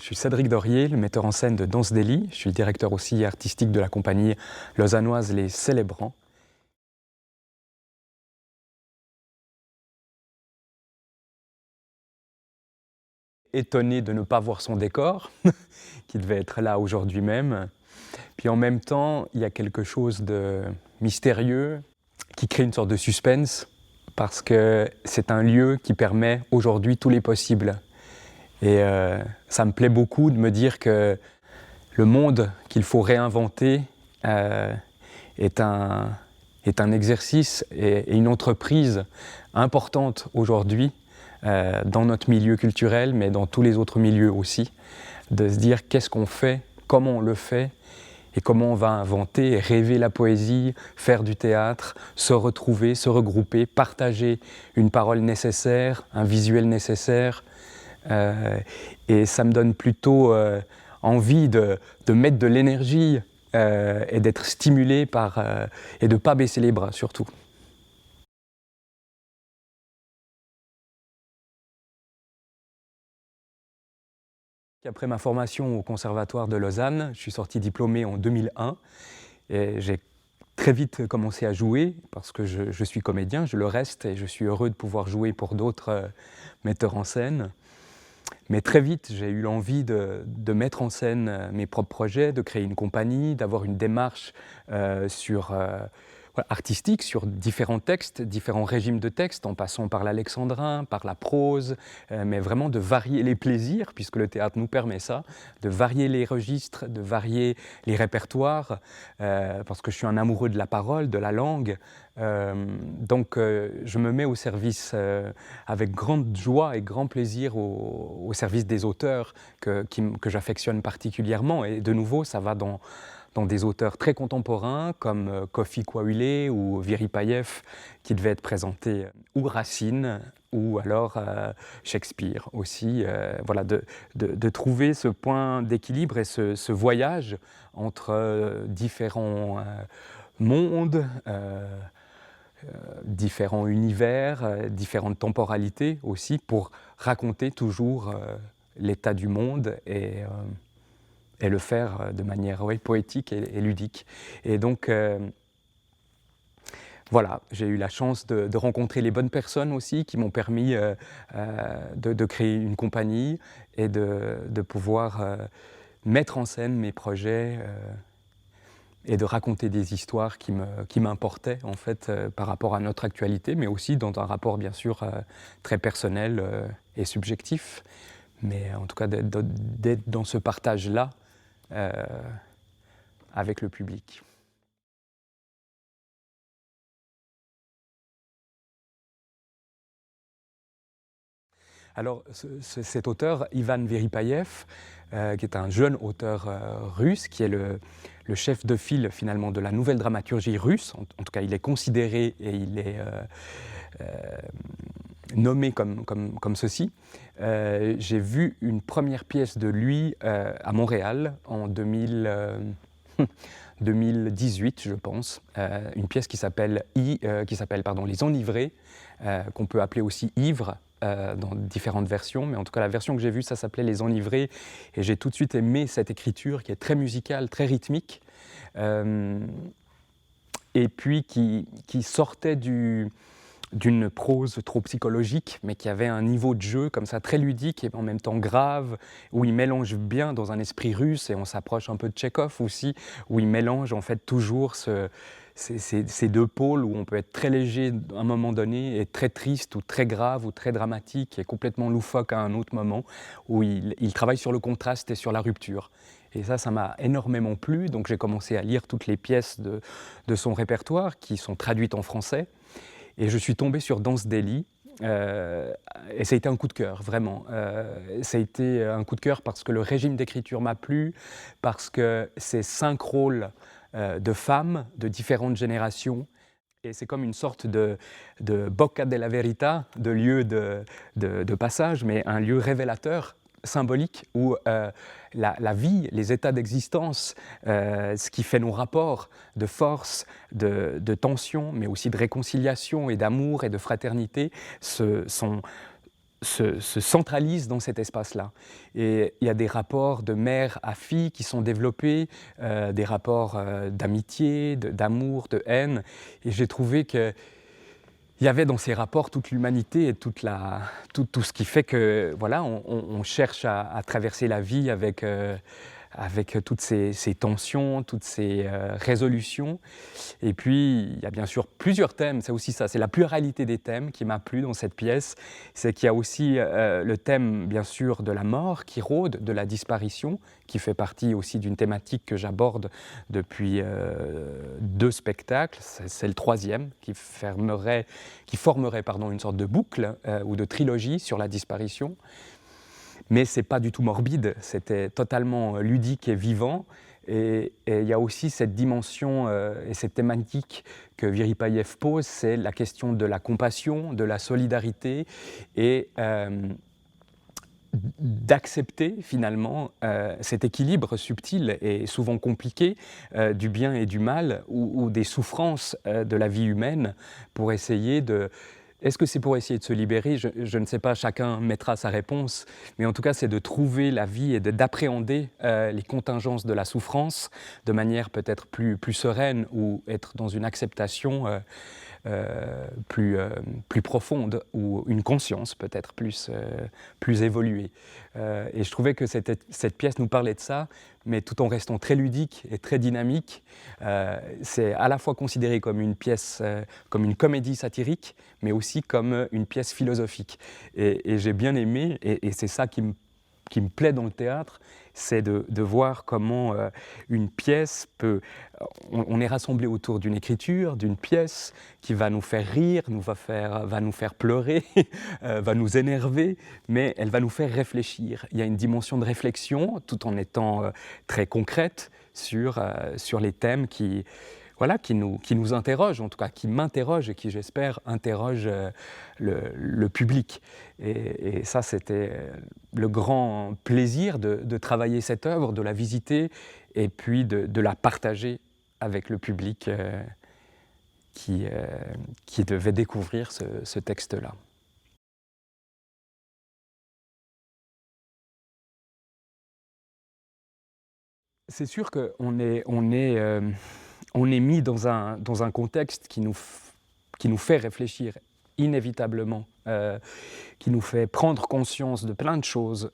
suis Cédric Dorier, le metteur en scène de Danse Delhi. Je suis directeur aussi artistique de la compagnie lausannoise Les Célébrants. Étonné de ne pas voir son décor, qui devait être là aujourd'hui même. Puis en même temps, il y a quelque chose de mystérieux qui crée une sorte de suspense, parce que c'est un lieu qui permet aujourd'hui tous les possibles. Et ça me plaît beaucoup de me dire que le monde qu'il faut réinventer est un exercice et une entreprise importante aujourd'hui dans notre milieu culturel, mais dans tous les autres milieux aussi, de se dire qu'est-ce qu'on fait, comment on le fait, et comment on va inventer, rêver la poésie, faire du théâtre, se retrouver, se regrouper, partager une parole nécessaire, un visuel nécessaire. Et ça me donne plutôt envie de mettre de l'énergie et d'être stimulé par, et de ne pas baisser les bras surtout. Après ma formation au Conservatoire de Lausanne, je suis sorti diplômé en 2001 et j'ai très vite commencé à jouer parce que je suis comédien, je le reste et je suis heureux de pouvoir jouer pour d'autres metteurs en scène. Mais très vite, j'ai eu l'envie de mettre en scène mes propres projets, de créer une compagnie, d'avoir une démarche artistique sur différents textes, différents régimes de textes, en passant par l'alexandrin, par la prose, mais vraiment de varier les plaisirs, puisque le théâtre nous permet ça, de varier les registres, de varier les répertoires, parce que je suis un amoureux de la parole, de la langue. Donc je me mets au service avec grande joie et grand plaisir au service des auteurs que j'affectionne particulièrement. Et de nouveau, ça va dans des auteurs très contemporains comme Kofi Coahuilé ou Viripayev qui devaient être présentés, ou Racine, ou alors Shakespeare aussi. Voilà, de trouver ce point d'équilibre et ce voyage entre différents mondes, différents univers, différentes temporalités aussi, pour raconter toujours l'état du monde et le faire de manière poétique et ludique. Et donc, voilà, j'ai eu la chance de rencontrer les bonnes personnes aussi qui m'ont permis de créer une compagnie et de pouvoir mettre en scène mes projets et de raconter des histoires qui m'importaient en fait par rapport à notre actualité, mais aussi dans un rapport bien sûr très personnel et subjectif. Mais en tout cas d'être dans ce partage-là avec le public. Alors, cet auteur, Ivan Viripayev, qui est un jeune auteur russe, qui est le chef de file finalement de la nouvelle dramaturgie russe, en tout cas il est considéré et il est nommé comme ceci. J'ai vu une première pièce de lui à Montréal en 2018, je pense, une pièce qui s'appelle Les Enivrés, qu'on peut appeler aussi Ivre, dans différentes versions, mais en tout cas la version que j'ai vue, ça s'appelait Les Enivrés, et j'ai tout de suite aimé cette écriture qui est très musicale, très rythmique, et puis qui sortait d'une prose trop psychologique, mais qui avait un niveau de jeu comme ça très ludique et en même temps grave, où il mélange bien dans un esprit russe, et on s'approche un peu de Tchekhov aussi, où il mélange en fait toujours ces deux pôles où on peut être très léger à un moment donné et très triste ou très grave ou très dramatique et complètement loufoque à un autre moment, où il travaille sur le contraste et sur la rupture. Et ça m'a énormément plu, donc j'ai commencé à lire toutes les pièces de son répertoire qui sont traduites en français. Et je suis tombé sur Danse Delhi, et ça a été un coup de cœur, vraiment. Ça a été un coup de cœur parce que le régime d'écriture m'a plu, parce que c'est 5 rôles de femmes de différentes générations, et c'est comme une sorte de Bocca della Verità, de lieu de passage, mais un lieu révélateur, symbolique, où la vie, les états d'existence, ce qui fait nos rapports de force, de tension, mais aussi de réconciliation et d'amour et de fraternité, sont se centralise dans cet espace-là. Et il y a des rapports de mère à fille qui sont développés, des rapports d'amitié, d'amour, de haine. Et j'ai trouvé qu'il y avait dans ces rapports toute l'humanité et tout ce qui fait que voilà, on cherche à traverser la vie avec toutes ces tensions, toutes ces résolutions. Et puis, il y a bien sûr plusieurs thèmes, c'est aussi ça, c'est la pluralité des thèmes qui m'a plu dans cette pièce. C'est qu'il y a aussi le thème, bien sûr, de la mort qui rôde, de la disparition, qui fait partie aussi d'une thématique que j'aborde depuis 2 spectacles. C'est le 3e qui formerait une sorte de boucle ou de trilogie sur la disparition. Mais ce n'est pas du tout morbide, c'était totalement ludique et vivant. Et il y a aussi cette dimension et cette thématique que Vyripayev pose, c'est la question de la compassion, de la solidarité et d'accepter finalement cet équilibre subtil et souvent compliqué du bien et du mal ou des souffrances de la vie humaine pour essayer de... Est-ce que c'est pour essayer de se libérer ? Je ne sais pas, chacun mettra sa réponse, mais en tout cas, c'est de trouver la vie et d'appréhender les contingences de la souffrance de manière peut-être plus sereine ou être dans une acceptation plus profonde ou une conscience peut-être plus évoluée. Et je trouvais que cette pièce nous parlait de ça, mais tout en restant très ludique et très dynamique. C'est à la fois considéré comme une pièce, comme une comédie satirique, mais aussi comme une pièce philosophique. Et j'ai bien aimé, et c'est ça qui me plaît dans le théâtre, c'est de voir comment une pièce peut... On est rassemblé autour d'une écriture, d'une pièce qui va nous faire rire, va nous faire pleurer, va nous énerver, mais elle va nous faire réfléchir. Il y a une dimension de réflexion, tout en étant très concrète sur les thèmes qui nous interrogent, en tout cas qui m'interrogent et qui, j'espère, interrogent le public. Et ça, c'était le grand plaisir de travailler cette œuvre, de la visiter et puis de la partager avec le public qui devait découvrir ce texte-là. C'est sûr qu'on est mis dans un contexte qui nous fait réfléchir inévitablement, qui nous fait prendre conscience de plein de choses,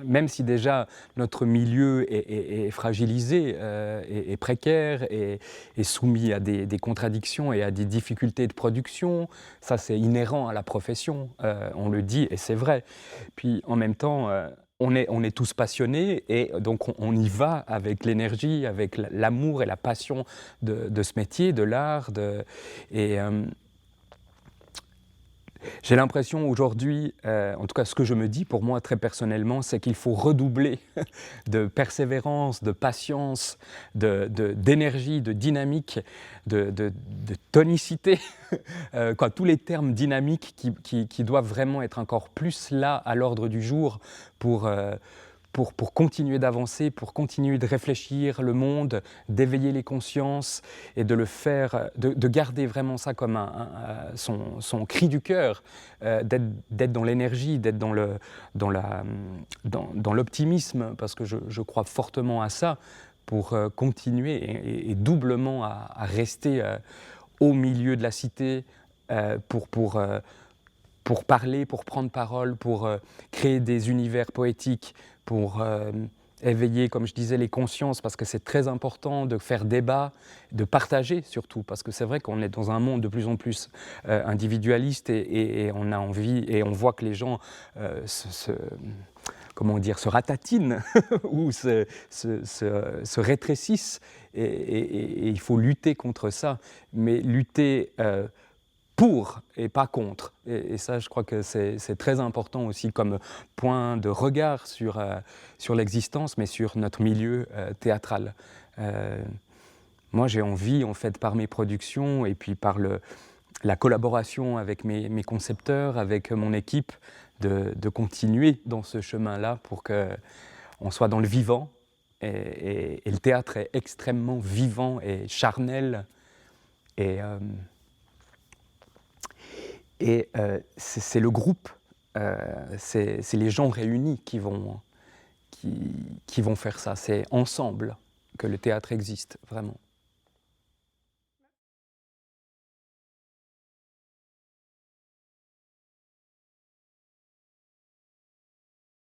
même si déjà notre milieu est fragilisé, est précaire, est soumis à des contradictions et à des difficultés de production. Ça, c'est inhérent à la profession, on le dit et c'est vrai. Puis en même temps, on est tous passionnés et donc on y va avec l'énergie, avec l'amour et la passion de ce métier, de l'art. J'ai l'impression aujourd'hui, en tout cas ce que je me dis pour moi très personnellement, c'est qu'il faut redoubler de persévérance, de patience, d'énergie, de dynamique, de tonicité, tous les termes dynamiques qui doivent vraiment être encore plus là à l'ordre du jour pour continuer d'avancer, pour continuer de réfléchir le monde, d'éveiller les consciences et de le faire, de garder vraiment ça comme son cri du cœur, d'être dans l'énergie, d'être dans l'optimisme, parce que je crois fortement à ça, pour continuer et doublement à rester au milieu de la cité, pour parler, pour prendre parole, pour créer des univers poétiques, pour éveiller, comme je disais, les consciences, parce que c'est très important de faire débat, de partager surtout, parce que c'est vrai qu'on est dans un monde de plus en plus individualiste et on a envie, et on voit que les gens se ratatinent ou se rétrécissent, et il faut lutter contre ça, mais lutter pour et pas contre. Et ça, je crois que c'est très important aussi comme point de regard sur l'existence, mais sur notre milieu théâtral. Moi, j'ai envie, en fait, par mes productions et puis par la collaboration avec mes concepteurs, avec mon équipe, de continuer dans ce chemin-là pour qu'on soit dans le vivant. Et le théâtre est extrêmement vivant et charnel. Et c'est le groupe c'est les gens réunis qui vont faire ça. C'est ensemble que le théâtre existe, vraiment.